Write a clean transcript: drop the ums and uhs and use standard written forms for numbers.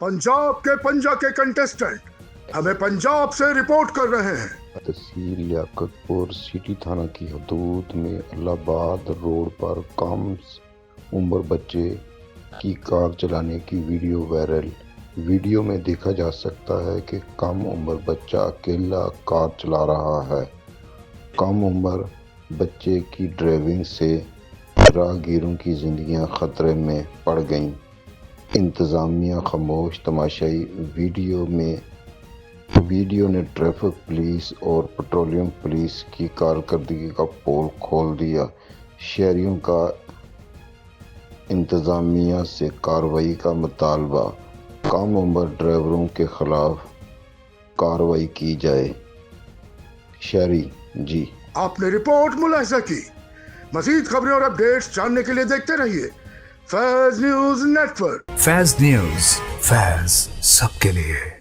पंजाब के पंजा के कंटेस्टेंट हमें पंजाब से रिपोर्ट कर रहे हैं। तहसील लियाकतपुर सिटी थाना की हदूद में अल्लाहाबाद रोड पर कम उम्र बच्चे की कार चलाने की वीडियो वायरल। वीडियो में देखा जा सकता है कि कम उम्र बच्चा अकेला कार चला रहा है। कम उम्र बच्चे की ड्राइविंग से राहगीरों की जिंदगियां खतरे में पड़ गईं। इंतज़ामिया खामोश तमाशाई। वीडियो ने ट्रैफिक पुलिस और पेट्रोलियम पुलिस की कारकर्दगी का पोल खोल दिया। शहरियों का इंतज़ामिया से कार्रवाई का मुतालबा। कम उम्र ड्राइवरों के खिलाफ कार्रवाई की जाए। शहरी जी, आपने रिपोर्ट मुलाहिजा की। मज़ीद खबरें और अपडेट्स जानने के लिए देखते रहिए Faiz news network. Faiz news, Faiz सबके लिए।